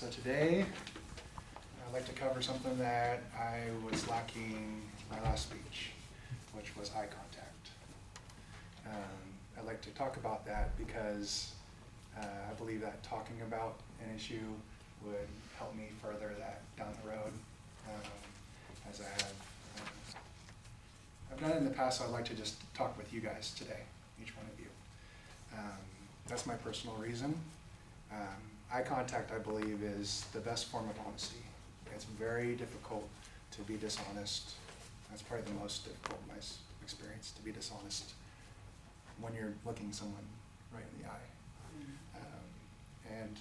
So today, I'd like to cover something that I was lacking in my last speech, which was eye contact. I'd like to talk about that because I believe that talking about an issue would help me further that down the road, as I have I've done it in the past. So I'd like to just talk with you guys today, each one of you. That's my personal reason. Eye contact, I believe, is the best form of honesty. It's very difficult to be dishonest. That's probably the most difficult in my experience, to be dishonest when you're looking someone right in the eye. And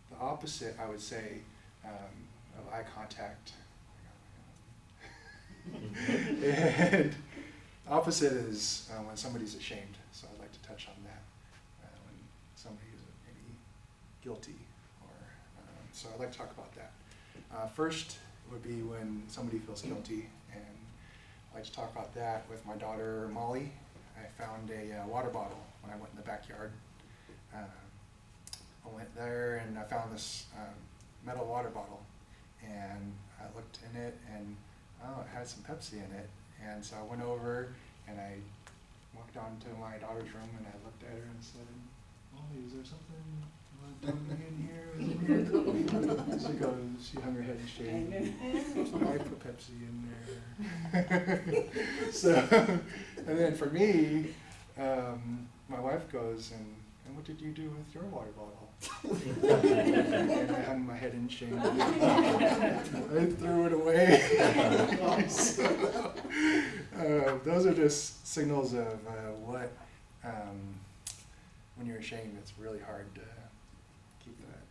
the opposite, I would say, of eye contact, and opposite is when somebody's ashamed. So I'd like to touch on that. When somebody is maybe guilty, or so I'd like to talk about that. First would be when somebody feels guilty, and I'd like to talk about that with my daughter Molly. I found a water bottle when I went in the backyard. I went there and I found this metal water bottle, and I looked in it, and it had some Pepsi in it. And so I went over and I walked on to my daughter's room, and I looked at her and said, "Molly, is there something you want to tell me in here?" She goes, she hung her head and shaded. I put Pepsi in there. So, and then for me, my wife goes, and what did you do with your water bottle? And I hung my head in shame. I threw it away. So, those are just signals of what, when you're ashamed, it's really hard to keep that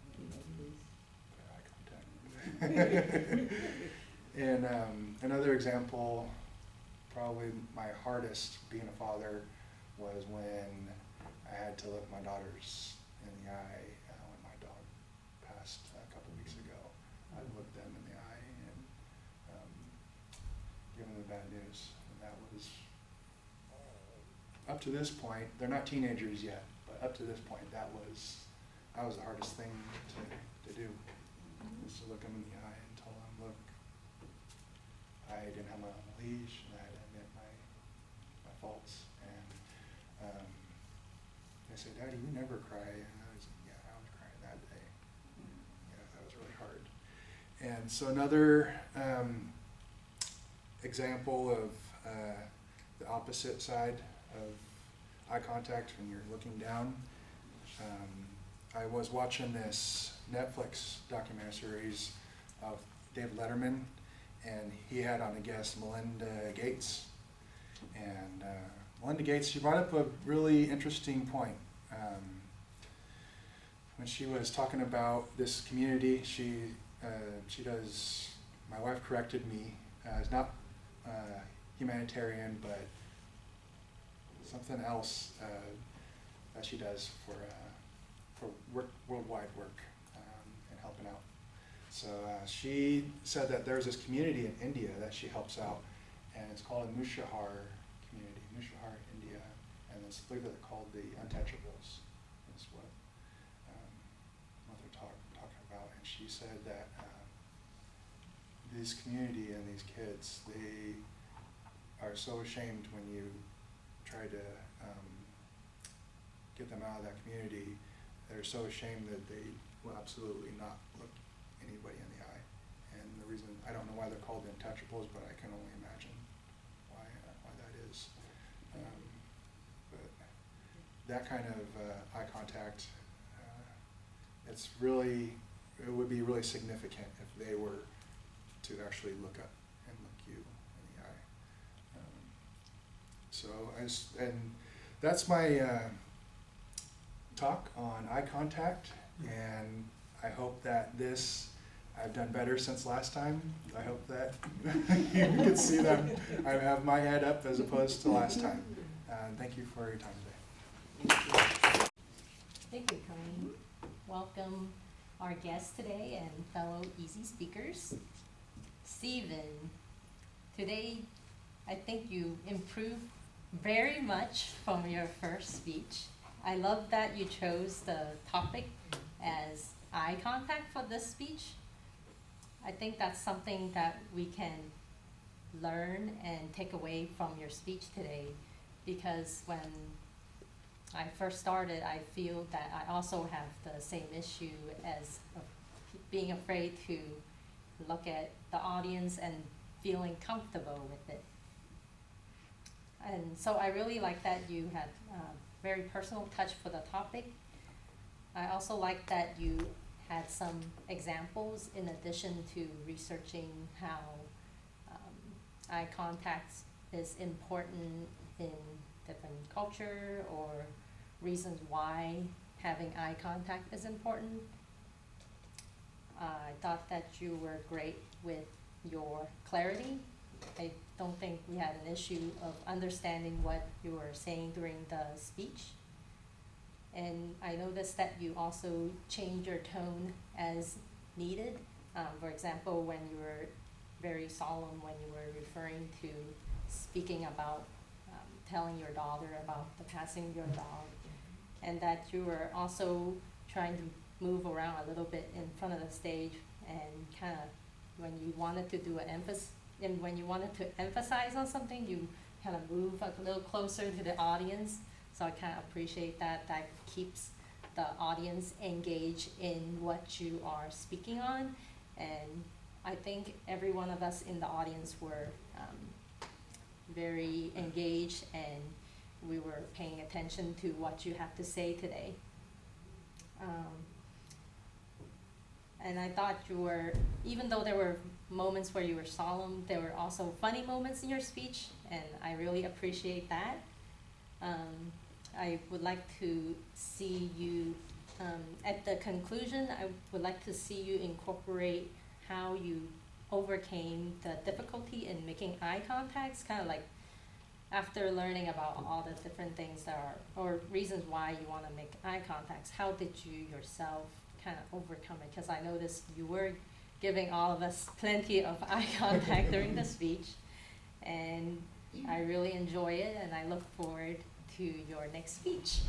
eye contact. And another example, probably my hardest being a father, was when I had to look my daughters in the eye when my dog passed a couple weeks ago. I looked them in the eye and give them the bad news. And that was, up to this point, they're not teenagers yet, but up to this point, that was the hardest thing to do, was to look them in the eye and tell them, look, I didn't have my own leash, and I had to admit my faults. And they said, "Daddy, you never cry." And I was like, "Yeah, I was crying that day." Yeah, that was really hard. And so another example of the opposite side of eye contact, when you're looking down. I was watching this Netflix documentary series of David Letterman, and he had on a guest Melinda Gates. And Melinda Gates, she brought up a really interesting point. When she was talking about this community, she does, my wife corrected me, it's not humanitarian, but something else that she does for work, worldwide work, and helping out. So she said that there's this community in India that she helps out, and it's called the Mushahar community, Mushahar, India, and it's, I believe they're called the Untouchables, is what they're talking about. And she said that this community and these kids, they are so ashamed when you try to get them out of that community. They're so ashamed that they will absolutely not look anybody in the eye. And the reason, I don't know why they're called the Untouchables, but I can only imagine why that is. But that kind of eye contact, it would be really significant if they were to actually look up and look you in the eye. And that's my talk on eye contact, and I hope that I've done better since last time. I hope that you can see that I have my head up as opposed to last time. Thank you for your time today. Thank you, Colleen. Welcome our guests today and fellow Easy speakers. Stephen, today I think you improved very much from your first speech. I love that you chose the topic as eye contact for this speech. I think that's something that we can learn and take away from your speech today, because when I first started, I feel that I also have the same issue as being afraid to look at the audience and feeling comfortable with it. And so I really like that you had a very personal touch for the topic. I also like that you had some examples in addition to researching how eye contact is important in different culture, or reasons why having eye contact is important. I thought that you were great with your clarity. I don't think we had an issue of understanding what you were saying during the speech. And I noticed that you also changed your tone as needed. For example, when you were very solemn, when you were referring to speaking about telling your daughter about the passing of your dog, and that you were also trying to move around a little bit in front of the stage, and kind of when you wanted to do an emphasis, and when you wanted to emphasize on something, you kind of move a little closer to the audience. So I kind of appreciate that. That keeps the audience engaged in what you are speaking on. And I think every one of us in the audience were very engaged, and we were paying attention to what you have to say today. And I thought you were, even though there were moments where you were solemn, there were also funny moments in your speech, and I really appreciate that. I would like to see you, at the conclusion, I would like to see you incorporate how you overcame the difficulty in making eye contacts, kind of like after learning about all the different things that are, or reasons why you want to make eye contacts, how did you yourself kind of overcome it? Because I noticed you were giving all of us plenty of eye contact during the speech, and I really enjoy it, and I look forward to your next speech.